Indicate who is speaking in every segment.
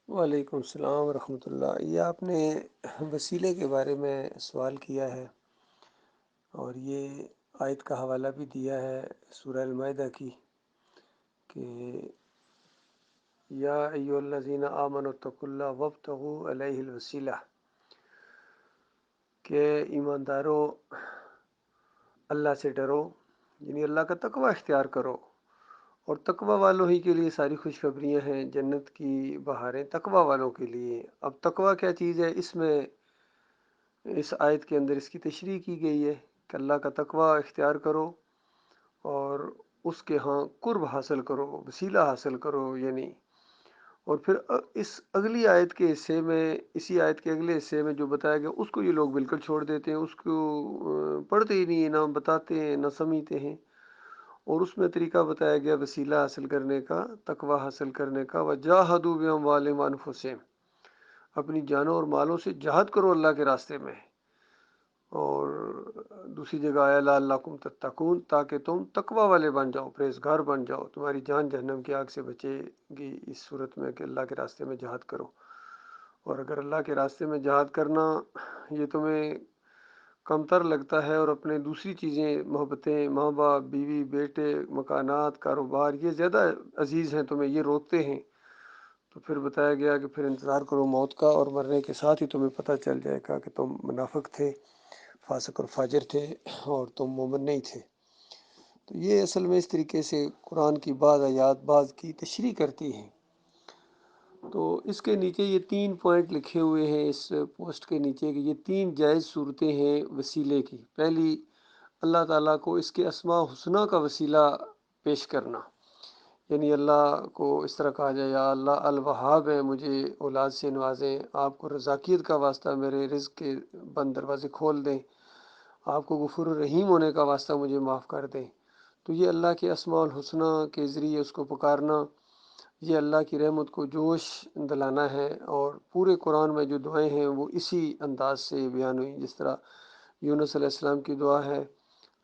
Speaker 1: وعلیکم السلام ورحمۃ اللہ۔ یہ آپ نے وسیلے کے بارے میں سوال کیا ہے، اور یہ آیت کا حوالہ بھی دیا ہے سورہ المائدہ کی کہ یا ایھا الذین آمنوا اتقوا اللہ وابتغوا الیہ الوسیلہ، کہ ایماندارو اللہ سے ڈرو، یعنی اللہ کا تقوی اختیار کرو، اور تقوی والوں ہی کے لیے ساری خوشخبریاں ہیں، جنت کی بہاریں تقوی والوں کے لیے۔ اب تقوی کیا چیز ہے، اس آیت کے اندر اس کی تشریح کی گئی ہے کہ اللہ کا تقوی اختیار کرو اور اس کے ہاں قرب حاصل کرو، وسیلہ حاصل کرو، یعنی اور پھر اس اگلی آیت کے حصے میں، اسی آیت کے اگلے حصے میں جو بتایا گیا اس کو یہ لوگ بالکل چھوڑ دیتے ہیں، اس کو پڑھتے ہی نہیں ہیں، نہ بتاتے ہیں نہ سمجھتے ہیں۔ اور اس میں طریقہ بتایا گیا وسیلہ حاصل کرنے کا، تقوی حاصل کرنے کا، وَجَاهَدُوا بِأَمْوَالِهِمْ وَأَنفُسِهِمْ، اپنی جانوں اور مالوں سے جہاد کرو اللہ کے راستے میں۔ اور دوسری جگہ آیا لعلکم تتقون، تاکہ تم تقوی والے بن جاؤ، پرہیزگار بن جاؤ، تمہاری جان جہنم کی آگ سے بچے گی اس صورت میں کہ اللہ کے راستے میں جہاد کرو۔ اور اگر اللہ کے راستے میں جہاد کرنا یہ تمہیں کمتر لگتا ہے، اور اپنے دوسری چیزیں، محبتیں، ماں باپ، بیوی، بیٹے، مکانات، کاروبار، یہ زیادہ عزیز ہیں تمہیں، یہ روکتے ہیں، تو پھر بتایا گیا کہ پھر انتظار کرو موت کا، اور مرنے کے ساتھ ہی تمہیں پتہ چل جائے گا کہ تم منافق تھے، فاسق اور فاجر تھے، اور تم مومن نہیں تھے۔ تو یہ اصل میں اس طریقے سے قرآن کی بعض آیات بعض کی تشریح کرتی ہیں۔ تو اس کے نیچے یہ 3 پوائنٹ لکھے ہوئے ہیں اس پوسٹ کے نیچے، کہ یہ 3 جائز صورتیں ہیں وسیلے کی۔ پہلی، اللہ تعالیٰ کو اس کے اسماء حسنیٰ کا وسیلہ پیش کرنا، یعنی اللہ کو اس طرح کہا جائے یا اللہ الوہاب ہے، مجھے اولاد سے نوازیں، آپ کو رزاقیت کا واسطہ میرے رزق کے بند دروازے کھول دیں، آپ کو غفور الرحیم ہونے کا واسطہ مجھے معاف کر دیں۔ تو یہ اللہ کے اسماء الحسنیٰ کے ذریعے اس کو پکارنا، یہ اللہ کی رحمت کو جوش دلانا ہے۔ اور پورے قرآن میں جو دعائیں ہیں وہ اسی انداز سے بیان ہوئی، جس طرح یونس علیہ السلام کی دعا ہے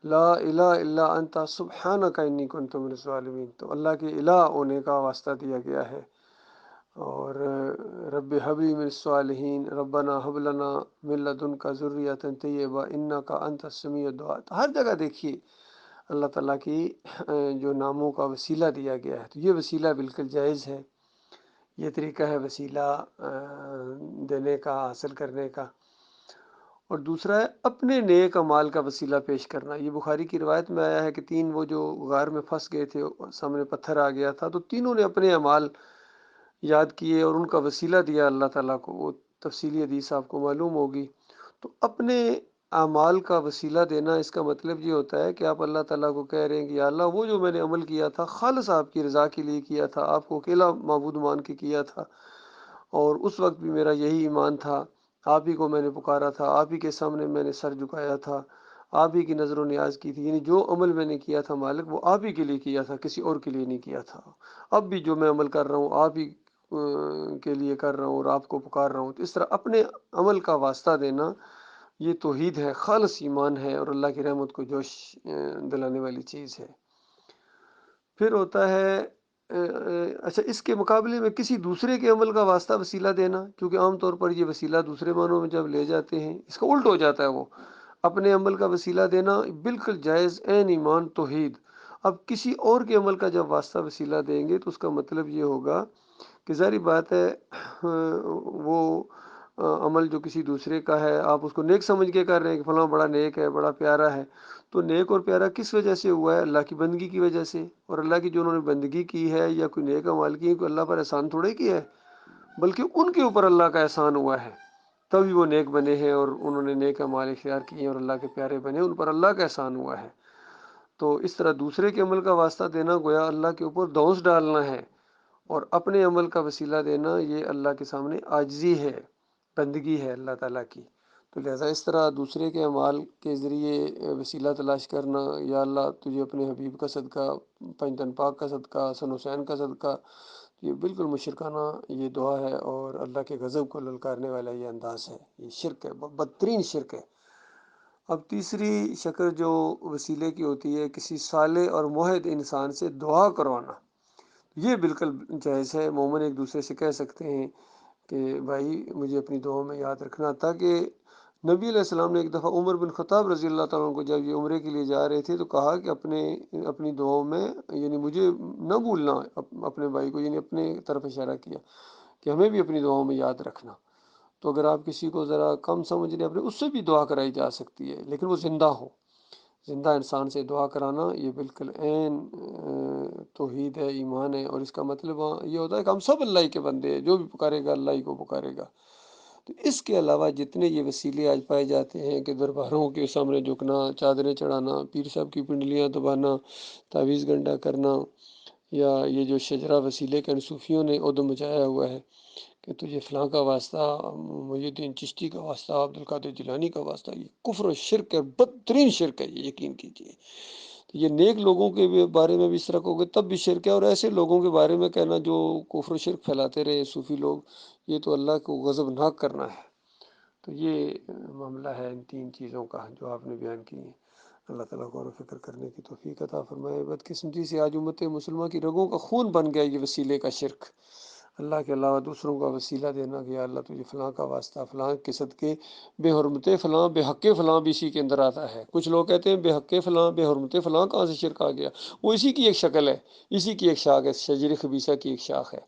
Speaker 1: لا الہ الا انت سبحانک انی کنت من الظالمین، تو اللہ کے الہ ہونے کا واسطہ دیا گیا ہے۔ اور رب حب لی من الصالحین، ربنا حب لنا من لدنک ذریۃ طیبہ انک انت السمیع الدعاء۔ تو ہر جگہ دیکھیے اللہ تعالیٰ کی جو ناموں کا وسیلہ دیا گیا ہے، تو یہ وسیلہ بالکل جائز ہے، یہ طریقہ ہے وسیلہ دینے کا، حاصل کرنے کا۔ اور دوسرا ہے اپنے نیک اعمال کا وسیلہ پیش کرنا۔ یہ بخاری کی روایت میں آیا ہے کہ 3 وہ جو غار میں پھنس گئے تھے، سامنے پتھر آ گیا تھا، تو تینوں نے اپنے اعمال یاد کیے اور ان کا وسیلہ دیا اللہ تعالیٰ کو، وہ تفصیلی حدیث آپ کو معلوم ہوگی۔ تو اپنے اعمال کا وسیلہ دینا، اس کا مطلب یہ ہوتا ہے کہ آپ اللہ تعالیٰ کو کہہ رہے ہیں کہ یا اللہ وہ جو میں نے عمل کیا تھا خالص آپ کی رضا کے لیے کیا تھا، آپ کو اکیلا معبود مان کے کیا تھا، اور اس وقت بھی میرا یہی ایمان تھا، آپ ہی کو میں نے پکارا تھا، آپ ہی کے سامنے میں نے سر جھکایا تھا، آپ ہی کی نظر و نیاز کی تھی، یعنی جو عمل میں نے کیا تھا مالک وہ آپ ہی کے لیے کیا تھا، کسی اور کے لیے نہیں کیا تھا۔ اب بھی جو میں عمل کر رہا ہوں آپ ہی کے لیے کر رہا ہوں اور آپ کو پکار رہا ہوں۔ تو اس طرح اپنے عمل کا واسطہ دینا یہ توحید ہے، خالص ایمان ہے، اور اللہ کی رحمت کو جوش دلانے والی چیز ہے۔ پھر ہوتا ہے اچھا، اس کے مقابلے میں کسی دوسرے کے عمل کا واسطہ وسیلہ دینا، کیونکہ عام طور پر یہ وسیلہ دوسرے معنوں میں جب لے جاتے ہیں اس کا الٹ ہو جاتا ہے، وہ اپنے عمل کا وسیلہ دینا بالکل جائز، عین ایمان توحید۔ اب کسی اور کے عمل کا جب واسطہ وسیلہ دیں گے تو اس کا مطلب یہ ہوگا کہ ظاہری بات ہے وہ عمل جو کسی دوسرے کا ہے آپ اس کو نیک سمجھ کے کر رہے ہیں کہ فلاں بڑا نیک ہے، بڑا پیارا ہے، تو نیک اور پیارا کس وجہ سے ہوا ہے؟ اللہ کی بندگی کی وجہ سے۔ اور اللہ کی جو انہوں نے بندگی کی ہے یا کوئی نیک اعمال کی ہے، کوئی اللہ پر احسان تھوڑے کیا ہے، بلکہ ان کے اوپر اللہ کا احسان ہوا ہے، تبھی وہ نیک بنے ہیں اور انہوں نے نیک اعمال اختیار کیے اور اللہ کے پیارے بنے، ان پر اللہ کا احسان ہوا ہے۔ تو اس طرح دوسرے کے عمل کا واسطہ دینا گویا اللہ کے اوپر دوش ڈالنا ہے، اور اپنے عمل کا وسیلہ دینا یہ اللہ کے سامنے عاجزی ہے، بندگی ہے اللہ تعالیٰ کی۔ تو لہٰذا اس طرح دوسرے کے اعمال کے ذریعے وسیلہ تلاش کرنا، یا اللہ تجھے اپنے حبیب کا صدقہ، پنجتن پاک کا صدقہ، حسن حسین کا صدقہ، یہ بالکل مشرکانہ یہ دعا ہے، اور اللہ کے غضب کو للکارنے والا یہ انداز ہے، یہ شرک ہے، بدترین شرک ہے۔ اب تیسری شکل جو وسیلے کی ہوتی ہے، کسی صالح اور موحد انسان سے دعا کروانا۔ یہ بالکل جائز ہے، مومن ایک دوسرے سے کہہ سکتے ہیں کہ بھائی مجھے اپنی دعاؤں میں یاد رکھنا، تاکہ نبی علیہ السلام نے ایک دفعہ عمر بن خطاب رضی اللہ تعالیٰ عنہ کو جب یہ عمرے کے لیے جا رہے تھے تو کہا کہ اپنی دعاؤں میں یعنی مجھے نہ بھولنا، اپنے بھائی کو یعنی اپنے طرف اشارہ کیا کہ ہمیں بھی اپنی دعاؤں میں یاد رکھنا۔ تو اگر آپ کسی کو ذرا کم سمجھ لیں اپنے، اس سے بھی دعا کرائی جا سکتی ہے، لیکن وہ زندہ ہو۔ زندہ انسان سے دعا کرانا یہ بالکل عین توحید ہے، ایمان ہے، اور اس کا مطلب یہ ہوتا ہے کہ ہم سب اللہ ہی کے بندے ہیں، جو بھی پکارے گا اللہ ہی کو پکارے گا۔ تو اس کے علاوہ جتنے یہ وسیلے آج پائے جاتے ہیں کہ درباروں کے سامنے جھکنا، چادریں چڑھانا، پیر صاحب کی پنڈلیاں دبانا، تعویذ گنڈا کرنا، یا یہ جو شجرہ وسیلے کا صوفیوں نے عدم مچایا ہوا ہے کہ تجھے فلاں کا واسطہ، محی الدین چشتی کا واسطہ، عبد القادر جیلانی کا واسطہ، یہ کفر و شرک ہے، بدترین شرک ہے، یہ یقین کیجیے۔ تو یہ نیک لوگوں کے بارے میں بھی اس طرح کہو گے تب بھی شرک ہے، اور ایسے لوگوں کے بارے میں کہنا جو کفر و شرک پھیلاتے رہے صوفی لوگ، یہ تو اللہ کو غضبناک کرنا ہے۔ تو یہ معاملہ ہے ان تین چیزوں کا جو آپ نے بیان کی ہیں۔ اللہ تعالیٰ غور و فکر کرنے کی توفیق عطا فرمائے۔ بدقسمتی سے آج امت مسلمہ کی رگوں کا خون بن گیا یہ وسیلے کا شرک، اللہ کے علاوہ دوسروں کا وسیلہ دینا، کہ یا اللہ تجھے فلاں کا واسطہ، فلاں کے صدقے، بے حرمت فلاں، بے حق فلاں بھی اسی کے اندر آتا ہے۔ کچھ لوگ کہتے ہیں بے حق فلاں، بے حرمت فلاں کہاں سے شرک آ گیا؟ وہ اسی کی ایک شکل ہے، اسی کی ایک شاخ ہے، شجر خبیثہ کی ایک شاخ ہے۔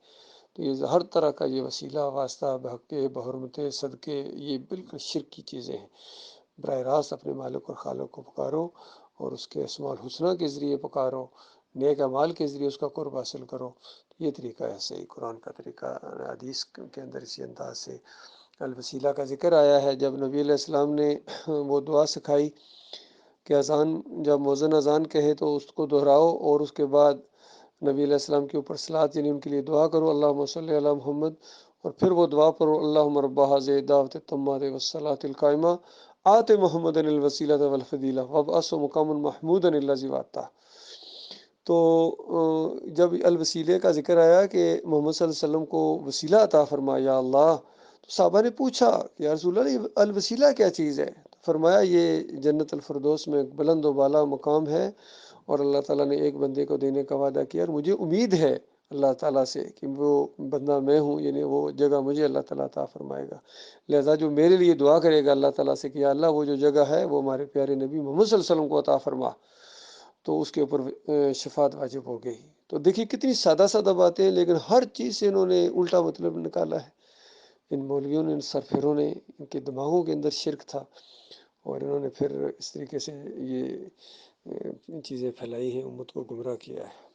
Speaker 1: تو یہ ہر طرح کا یہ وسیلہ، واسطہ، بے حق، بے حرمت، صدقے، یہ بالکل شرک کی چیزیں ہیں۔ براہ راست اپنے مالک اور خالق کو پکارو، اور اس کے اسماء الحسنہ کے ذریعے پکارو، نیک اعمال کے ذریعے اس کا قرب حاصل کرو۔ یہ طریقہ ہے صحیح قرآن کا طریقہ۔ حدیث کے اندر اسی انداز سے الوسیلہ کا ذکر آیا ہے۔ جب نبی علیہ السلام نے وہ دعا سکھائی کہ اذان، جب مؤذن اذان کہے تو اس کو دہراؤ، اور اس کے بعد نبی علیہ السلام کے اوپر صلاۃ یعنی ان کے لیے دعا کرو، اللہم صلی علی محمد، اور پھر وہ دعا پڑھو، اللہم رب ھذہ الدعوۃ التامۃ والصلاۃ القائمہ آت محمد الوسیلۃ والفضیلۃ وابعثہ مقاما محمودا الذی وعدتہ۔ تو جب الوسیلے کا ذکر آیا کہ محمد صلی اللہ علیہ وسلم کو وسیلہ عطا فرما یا اللہ، تو صحابہ نے پوچھا کہ یا رسول اللہ یہ الوسیلہ کیا چیز ہے؟ فرمایا یہ جنت الفردوس میں ایک بلند و بالا مقام ہے، اور اللہ تعالیٰ نے ایک بندے کو دینے کا وعدہ کیا، اور مجھے امید ہے اللہ تعالیٰ سے کہ وہ بندہ میں ہوں، یعنی وہ جگہ مجھے اللہ تعالیٰ عطا فرمائے گا۔ لہذا جو میرے لیے دعا کرے گا اللہ تعالیٰ سے کہ یا اللہ وہ جو جگہ ہے وہ ہمارے پیارے نبی محمد صلی اللہ علیہ وسلم کو عطا فرما، تو اس کے اوپر شفاعت واجب ہو گئی۔ تو دیکھیے کتنی سادہ سادہ باتیں ہیں، لیکن ہر چیز سے انہوں نے الٹا مطلب نکالا ہے۔ ان مولویوں نے، ان سرفروں نے، ان کے دماغوں کے اندر شرک تھا، اور انہوں نے پھر اس طریقے سے یہ چیزیں پھیلائی ہیں، امت کو گمراہ کیا ہے۔